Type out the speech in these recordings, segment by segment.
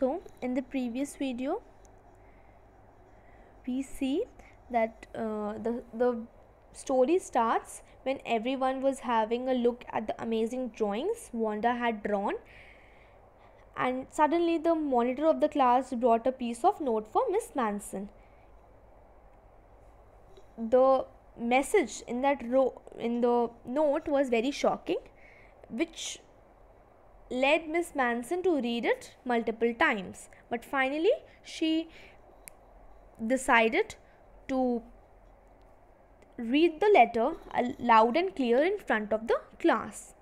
So in the previous video we see that the story starts when everyone was having a look at the amazing drawings Wanda had drawn, and suddenly the monitor of the class brought a piece of note for Miss Manson. The message in the note was very shocking, which led Miss Manson to read it multiple times. But finally, she decided to read the letter loud and clear in front of the class.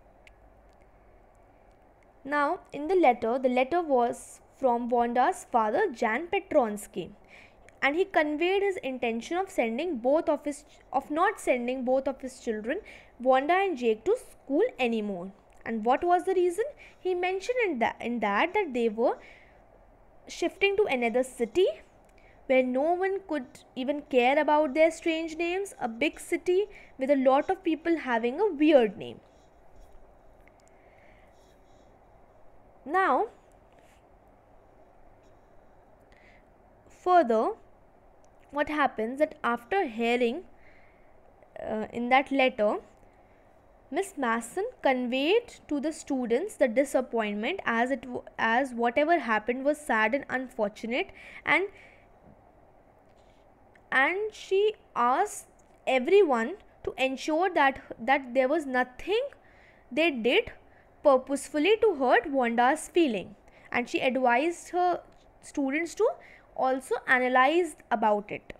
Now, in the letter was from Wanda's father, Jan Petronsky, and he conveyed his intention of not sending both of his children, Wanda and Jake, to school anymore. And what was the reason? He mentioned in that they were shifting to another city where no one could even care about their strange names, a big city with a lot of people having a weird name. Now, further, what happens that after hearing in that letter, Miss Mason conveyed to the students the disappointment as whatever happened was sad and unfortunate, and she asked everyone to ensure that there was nothing they did purposefully to hurt Wanda's feeling, and she advised her students to also analyze about it.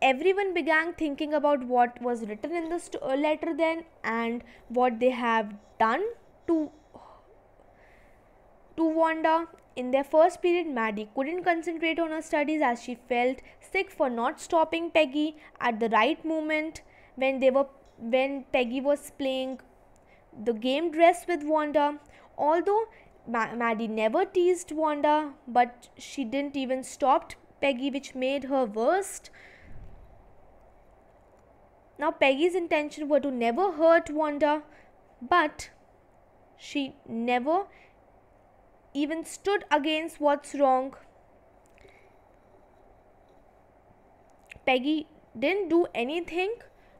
Everyone began thinking about what was written in the letter then and what they have done to Wanda. In their first period, Maddie couldn't concentrate on her studies as she felt sick for not stopping Peggy at the right moment when Peggy was playing the game dress with Wanda. Although Maddie never teased Wanda, but she didn't even stop Peggy, which made her worst. Now Peggy's intention were to never hurt Wanda, but she never even stood against what's wrong. Peggy didn't do anything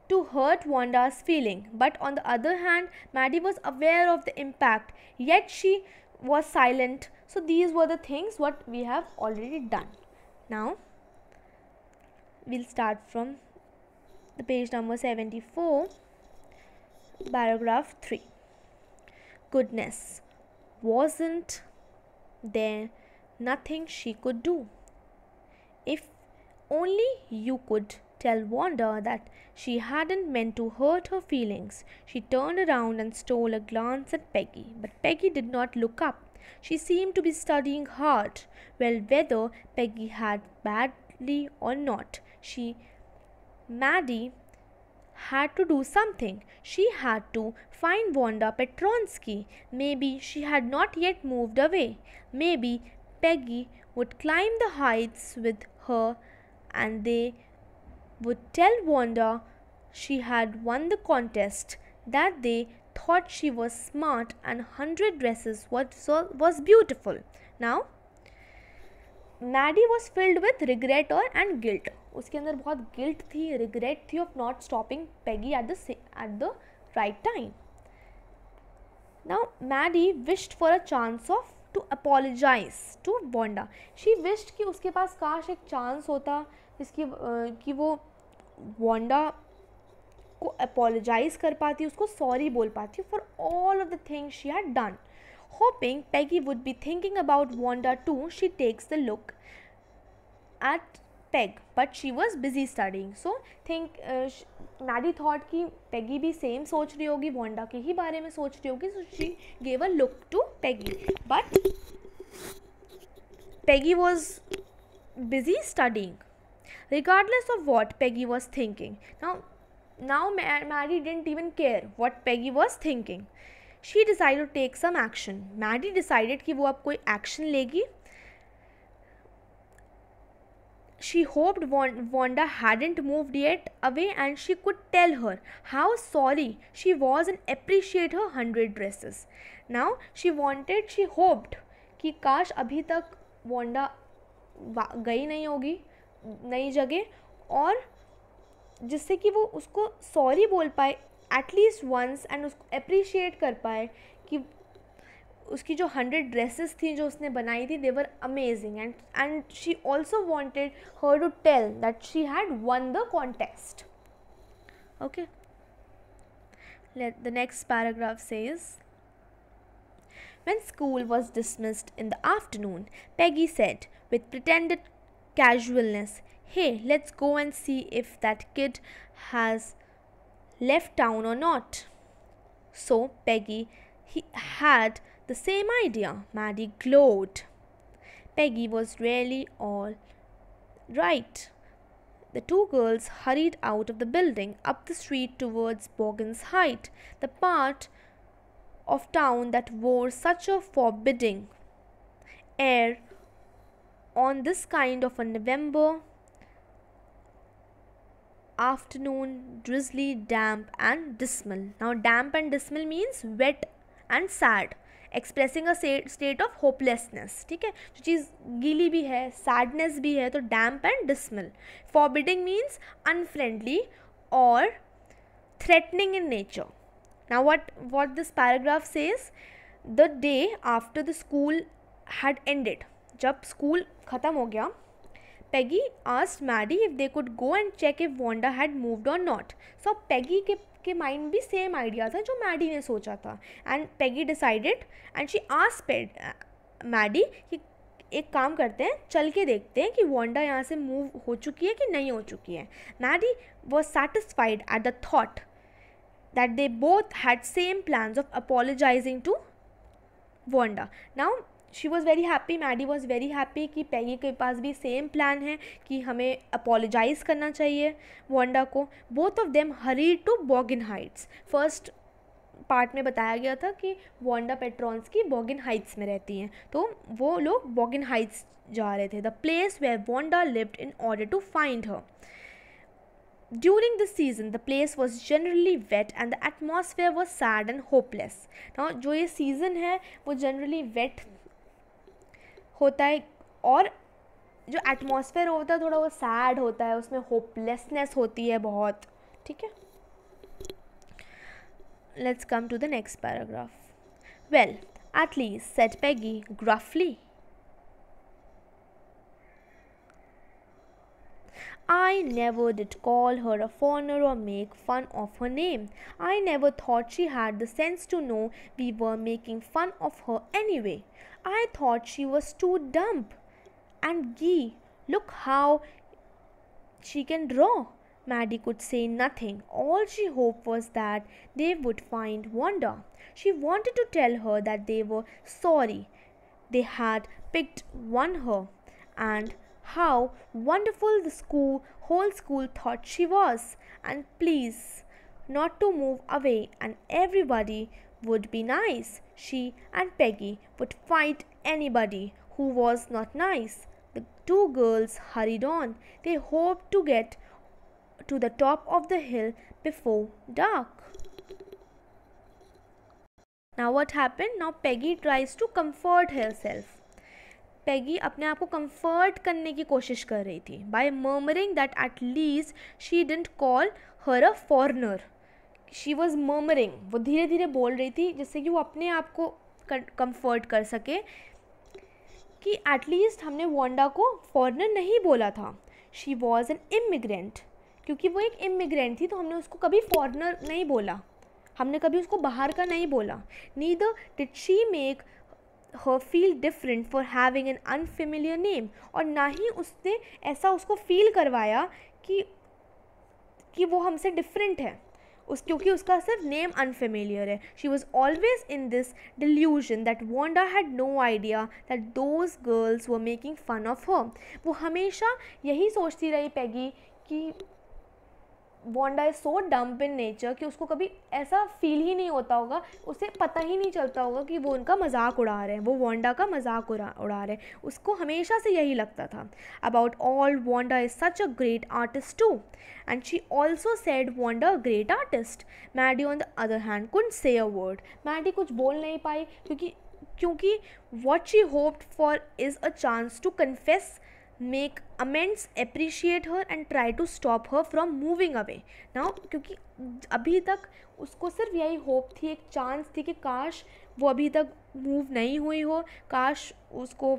to hurt Wanda's feeling, but on the other hand, Maddie was aware of the impact, yet she was silent. So these were the things what we have already done. Now we'll start from the page number 74, paragraph 3. Goodness, wasn't there nothing she could do? If only you could tell Wanda that she hadn't meant to hurt her feelings. She turned around and stole a glance at Peggy, but Peggy did not look up. She seemed to be studying hard. Well, whether Peggy had badly or not, Maddie had to do something. She had to find Wanda Petronsky. Maybe she had not yet moved away. Maybe Peggy would climb the heights with her and they would tell Wanda she had won the contest, that they thought she was smart and 100 dresses was beautiful. Now, Maddie was filled with regret and guilt. उसके अंदर बहुत guilt थी, regret थी of not stopping Peggy at the right time. Now Maddie wished for a chance to apologize to Wanda. She wished कि उसके पास काश एक chance होता कि वो Wanda को apologize कर पाती, उसको sorry बोल पाती for all of the things she had done. Hoping Peggy would be thinking about Wanda too, she takes the look at Peg, but she was busy studying. So Maddie thought कि Peggy भी same सोच रही होगी, Wanda के ही बारे में सोच रही होगी. So she gave a look to Peggy, but Peggy was busy studying. Regardless of what Peggy was thinking, now Maddie didn't even care what Peggy was thinking. She decided to take some action. Maddie decided कि वो अब कोई action लेगी. She hoped Wanda hadn't moved yet away and she could tell her how sorry she was and appreciate her 100 dresses. Now she hoped कि काश अभी तक Wanda गई नहीं होगी नई जगह, और जिससे कि वो उसको सॉरी बोल पाए एटलीस्ट वंस एंड उसको अप्रिशिएट कर पाए कि उसकी जो 100 ड्रेसेस थी जो उसने बनाई थी, they were amazing, and she also wanted her to tell that she had won the contest. Okay, the next paragraph says, when school was dismissed in the afternoon, Peggy said with pretended casualness, "Hey, let's go and see if that kid has left town or not." So Peggy had the same idea. Maddie glowed. Peggy was really all right. The two girls hurried out of the building, up the street towards Boggan's Height, the part of town that wore such a forbidding air on this kind of a November afternoon, drizzly, damp and dismal. Now damp and dismal means wet and sad, expressing a state of hopelessness. ठीक है, जो चीज़ गीली भी है, sadness भी है, तो damp and dismal. Forbidding means unfriendly और threatening in nature. Now what this paragraph says, the day after the school had ended, जब स्कूल ख़त्म हो गया, Peggy asked Maddie if they could go and check if Wanda had moved or not. So Peggy के mind भी same idea था जो Maddy ने सोचा था. And Peggy decided and she asked Maddy कि एक काम करते हैं, चल के देखते हैं कि वांडा यहाँ से मूव हो चुकी है कि नहीं हो चुकी है. Maddy was satisfied at the thought that they both had same plans of apologising to Wanda. Now she was very happy, Maddy was very happy कि पैगी के पास भी सेम प्लान है कि हमें अपोलोजाइज़ करना चाहिए वांडा को. Both of them hurry to Boggin Heights. First part में बताया गया था कि वांडा पेट्रॉन्स्की बॉगिन हाइट्स में रहती हैं, तो वो लोग बॉगिन हाइट्स जा रहे थे, the place where Wanda lived, in order to find her. During the season, the place was generally wet and the atmosphere was sad and hopeless. Now, जो ये season है वो generally wet होता है और जो एटमॉस्फेयर होता है थोड़ा वो सैड होता है, उसमें होपलेसनेस होती है बहुत. ठीक है, let's come to the next paragraph. Well, at least said Peggy gruffly, I never did call her a foreigner or make fun of her name. I never thought she had the sense to know we were making fun of her anyway. I thought she was too dumb. And gee, look how she can draw. Maddie could say nothing. All she hoped was that they would find Wanda. She wanted to tell her that they were sorry they had picked on her, and how wonderful the whole school thought she was, and please not to move away, and everybody would be nice. She and Peggy would fight anybody who was not nice. The two girls hurried on. They hoped to get to the top of the hill before dark. Now what happened? Now Peggy tries to comfort herself. Peggy अपने आप को comfort करने की कोशिश कर रही थी by murmuring that at least she didn't call her a foreigner. She was murmuring, वो धीरे धीरे बोल रही थी जिससे कि वो अपने आप को कंफर्ट कर सके कि एटलीस्ट हमने वांडा को फॉरेनर नहीं बोला था. शी वॉज एन इमिग्रेंट, क्योंकि वो एक इमिग्रेंट थी तो हमने उसको कभी फॉरेनर नहीं बोला, हमने कभी उसको बाहर का नहीं बोला. Neither did she make her feel different for having an unfamiliar name, और ना ही उसने ऐसा उसको फील करवाया कि वो हमसे डिफरेंट है क्योंकि उसका सिर्फ नेम अनफेमिलियर है. She was always in this delusion that Wanda had no idea that those girls were making fun of her. वो हमेशा यही सोचती रही पैगी कि Wanda is so dumb in nature कि उसको कभी ऐसा फील ही नहीं होता होगा, उसे पता ही नहीं चलता होगा कि वो उनका मजाक उड़ा रहे हैं, वो वांडा का मजाक उड़ा रहे हैं. उसको हमेशा से यही लगता था. About all, Wanda is such a great artist too, and she also said Wanda a great artist. Maddy on the other hand couldn't say a word. Maddie कुछ बोल नहीं पाई क्योंकि what she hoped for is a chance to confess, make amends, appreciate her and try to stop her from moving away. Now क्योंकि अभी तक उसको सिर्फ यही होप थी, एक चांस थी कि काश वो अभी तक मूव नहीं हुई हो, काश उसको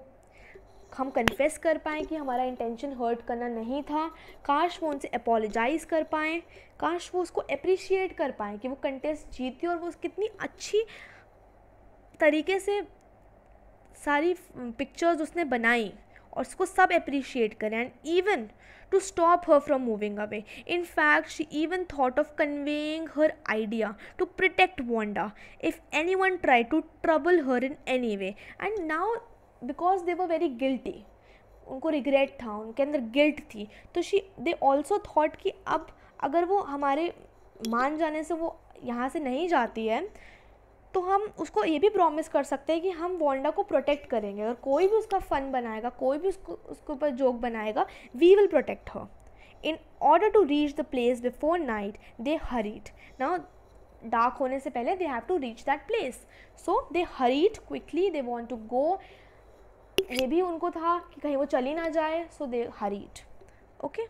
हम कन्फेस कर पाएँ कि हमारा इंटेंशन हर्ट करना नहीं था, काश वो उनसे अपोलोजाइज़ कर पाएँ, काश वो उसको अप्रिशिएट कर पाएँ कि वो कंटेस्ट जीती और वो कितनी अच्छी तरीके से सारी पिक्चर्स उसने बनाई और उसको सब अप्रिशिएट करें, and even to stop her from moving away. In fact, she even thought of conveying her idea to protect Wanda if anyone tried to trouble her in any way. And now, because they were very guilty, उनको regret था, उनके अंदर guilt थी, तो they also thought कि अब अगर वो हमारे मान जाने से वो यहाँ से नहीं जाती है तो हम उसको ये भी प्रॉमिस कर सकते हैं कि हम वांडा को प्रोटेक्ट करेंगे, अगर कोई भी उसका फ़न बनाएगा, कोई भी उसके ऊपर जोक बनाएगा, we will protect her. In order to reach the place before night they hurried. Now dark होने से पहले they have to reach that place, so they hurried quickly, they want to go. ये भी उनको था कि कहीं वो चली ना जाए, सो दे हरीड. ओके.